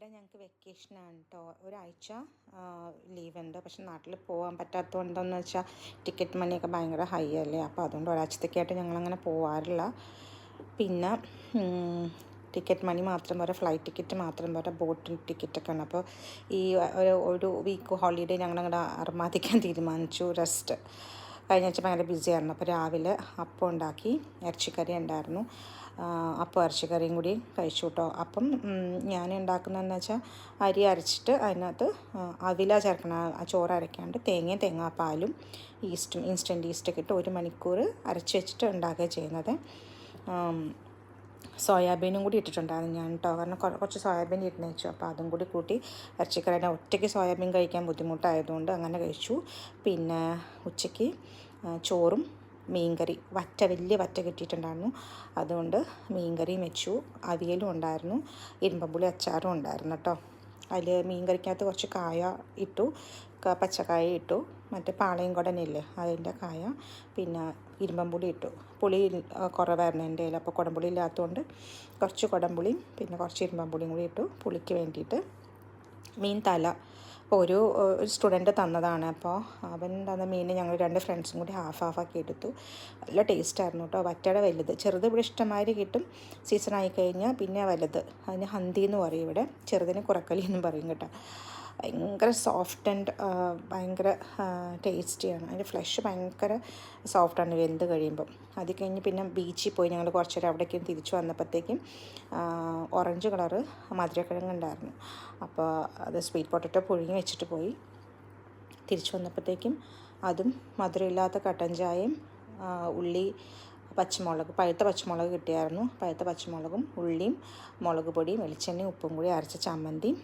ഇവിടെ ഞങ്ങൾക്ക് വെക്കേഷനാണ് കേട്ടോ. ഒരാഴ്ച ലീവുണ്ട്. പക്ഷെ നാട്ടിൽ പോകാൻ പറ്റാത്തതുകൊണ്ടെന്ന് വെച്ചാൽ ടിക്കറ്റ് മണിയൊക്കെ ഭയങ്കര ഹൈ അല്ലേ. അപ്പോൾ അതുകൊണ്ട് ഒരാഴ്ചത്തേക്കായിട്ട് ഞങ്ങളങ്ങനെ പോകാറില്ല. പിന്നെ ടിക്കറ്റ് മണി മാത്രം പോരാ, ഫ്ലൈറ്റ് ടിക്കറ്റ് മാത്രം പോരാ, ബോട്ട് ടിക്കറ്റൊക്കെയാണ്. അപ്പോൾ ഈ ഒരു വീക്ക് ഹോളിഡേ ഞങ്ങളങ്ങോട്ട് അർമാദിക്കാൻ തീരുമാനിച്ചു. റെസ്റ്റ് കഴിഞ്ഞ ആഴ്ച ഭയങ്കര ബിസിയായിരുന്നു. അപ്പോൾ രാവിലെ അപ്പം ഉണ്ടാക്കി, ഇറച്ചിക്കറി ഉണ്ടായിരുന്നു. അപ്പം ഇറച്ചിക്കറിയും കൂടി കഴിച്ചു കേട്ടോ. അപ്പം ഞാൻ ഉണ്ടാക്കുന്നതെന്ന് വെച്ചാൽ അരി അരച്ചിട്ട് അതിനകത്ത് അവില ചേർക്കണം. ചോറ് അരയ്ക്കാണ്ട് തേങ്ങയും തേങ്ങാപ്പാലും ഈസ്റ്റും ഇൻസ്റ്റൻറ്റ് ഈസ്റ്റൊക്കെ ഇട്ട് 1 മണിക്കൂർ അരച്ച് വെച്ചിട്ട് ഉണ്ടാക്കുക ചെയ്യുന്നത്. സോയാബീനും കൂടി ഇട്ടിട്ടുണ്ടായിരുന്നു ഞാൻ കേട്ടോ. കാരണം കുറച്ച് സോയാബീൻ ഇരുന്ന് വെച്ചു. അപ്പോൾ അതും കൂടി കൂട്ടി ഇറച്ചിക്കറിയുടെ ഒറ്റയ്ക്ക് സോയാബീൻ കഴിക്കാൻ ബുദ്ധിമുട്ടായതുകൊണ്ട് അങ്ങനെ കഴിച്ചു. പിന്നെ ഉച്ചയ്ക്ക് ചോറും മീൻകറി, വലിയ വറ്റ കിട്ടിയിട്ടുണ്ടായിരുന്നു. അതുകൊണ്ട് മീൻകറിയും വെച്ചു. അവിയലും ഉണ്ടായിരുന്നു, ഇരുമ്പമ്പുളി അച്ചാറും ഉണ്ടായിരുന്നു കേട്ടോ. അതിൽ മീൻകറിക്കകത്ത് കുറച്ച് കായ ഇട്ടു, പച്ചക്കായ ഇട്ടു, മറ്റേ പാളയം കുടനില്ലേ അതിൻ്റെ കായ, പിന്നെ ഇരുമ്പമ്പുളി ഇട്ടു. പുളി കുറവായിരുന്നു എൻ്റെ കയ്യിൽ. അപ്പോൾ കുടംപുളി ഇല്ലാത്തതുകൊണ്ട് കുറച്ച് കുടംപുളിയും പിന്നെ കുറച്ച് ഇരുമ്പമ്പുളിയും കൂടി ഇട്ടു പുളിക്ക് വേണ്ടിയിട്ട്. മീൻ തല ഒരു സ്റ്റുഡൻറ്റ് തന്നതാണ്. അപ്പോൾ അവൻ തന്ന മീൻ ഞങ്ങൾ 2 ഫ്രണ്ട്സും കൂടി ഹാഫാക്കി എടുത്തു. നല്ല ടേസ്റ്റായിരുന്നു കേട്ടോ. വറ്റയുടെ വലുത്, ചെറുത് ഇവിടെ ഇഷ്ടമാതിരി കിട്ടും. സീസണായി കഴിഞ്ഞാൽ പിന്നെ വലുത്, അതിന് ഹന്തി എന്ന് പറയും ഇവിടെ, ചെറുതിന് കുറക്കലി എന്നും പറയും കേട്ടോ. ഭയങ്കര സോഫ്റ്റ് ആൻഡ് ഭയങ്കര ടേസ്റ്റിയാണ്. അതിൻ്റെ ഫ്ലഷ് ഭയങ്കര സോഫ്റ്റാണ് വെന്ത് കഴിയുമ്പം. അത് കഴിഞ്ഞ് പിന്നെ ബീച്ചിൽ പോയി ഞങ്ങൾ കുറച്ച് നേരം അവിടേക്കും തിരിച്ചു വന്നപ്പോഴത്തേക്കും ഓറഞ്ച് കളറ് മധുരക്കിഴങ്ങുണ്ടായിരുന്നു. അപ്പോൾ അത് സ്വീറ്റ് പൊട്ടറ്റോ പുഴുങ്ങി വെച്ചിട്ട് പോയി. തിരിച്ചു വന്നപ്പോഴത്തേക്കും അതും മധുരമില്ലാത്ത കട്ടൻ ചായയും ഉള്ളി പച്ചമുളക്, പഴുത്ത പച്ചമുളക് കിട്ടിയായിരുന്നു. പഴുത്ത പച്ചമുളകും ഉള്ളിയും മുളക് പൊടിയും വെളിച്ചെണ്ണയും ഉപ്പും കൂടി അരച്ച ചമ്മന്തിയും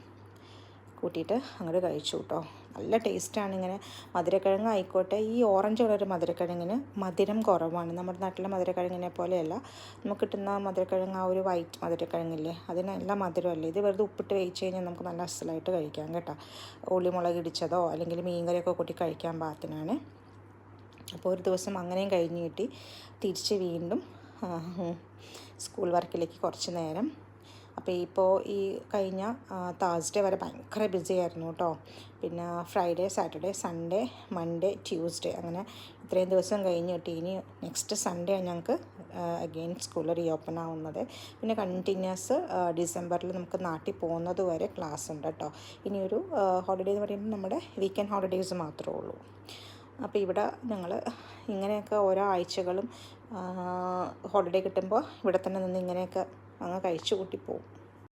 കൂട്ടിയിട്ട് അങ്ങോട്ട് കഴിച്ചു കേട്ടോ. നല്ല ടേസ്റ്റാണ്. ഇങ്ങനെ മധുരക്കിഴങ്ങ് ആയിക്കോട്ടെ, ഈ ഓറഞ്ച് കളർ മധുരക്കിഴങ്ങിന് മധുരം കുറവാണ്. നമ്മുടെ നാട്ടിലെ മധുരക്കിഴങ്ങിനെ പോലെയല്ല. നമുക്ക് കിട്ടുന്ന മധുരക്കിഴങ്ങ് ആ ഒരു വൈറ്റ് മധുരക്കിഴങ്ങില്ലേ, അതിന് നല്ല മധുരമല്ലേ. ഇത് വെറുതെ ഉപ്പിട്ട് വേവിച്ച് കഴിഞ്ഞാൽ നമുക്ക് നല്ല അസലായിട്ട് കഴിക്കാം കേട്ടോ. ഉള്ളിമുളക് ഇടിച്ചതോ അല്ലെങ്കിൽ മീൻകറിയൊക്കെ കൂട്ടി കഴിക്കാൻ പാകത്തിനാണ്. അപ്പോൾ ഒരു ദിവസം അങ്ങനെയും കഴിഞ്ഞ് കിട്ടി. തിരിച്ച് വീണ്ടും സ്കൂൾ വർക്കിലേക്ക് കുറച്ച് നേരം. അപ്പോൾ ഇപ്പോൾ ഈ കഴിഞ്ഞ തേഴ്സ്ഡേ വരെ ഭയങ്കര ബിസി ആയിരുന്നു കേട്ടോ. പിന്നെ Friday, Saturday, Sunday, Monday, Tuesday, അങ്ങനെ ഇത്രയും ദിവസം കഴിഞ്ഞ് കിട്ടി. ഇനി നെക്സ്റ്റ് സൺഡേ ഞങ്ങൾക്ക് അഗെയിൻ സ്കൂൾ റീ ഓപ്പൺ ആവുന്നത്. പിന്നെ കണ്ടിന്യൂസ് ഡിസംബറിൽ നമുക്ക് നാട്ടിൽ പോകുന്നത് വരെ ക്ലാസ് ഉണ്ട് കേട്ടോ. ഇനിയൊരു ഹോളിഡേ എന്ന് പറയുമ്പോൾ നമ്മുടെ വീക്കെൻഡ് ഹോളിഡേയ്സ് മാത്രമേ ഉള്ളൂ. അപ്പോൾ ഇവിടെ ഞങ്ങൾ ഇങ്ങനെയൊക്കെ ഓരോ ആഴ്ചകളും ഹോളിഡേ കിട്ടുമ്പോൾ ഇവിടെ തന്നെ നിന്ന് ഇങ്ങനെയൊക്കെ അങ്ങ് കഴിച്ചു കൂട്ടി പോകും.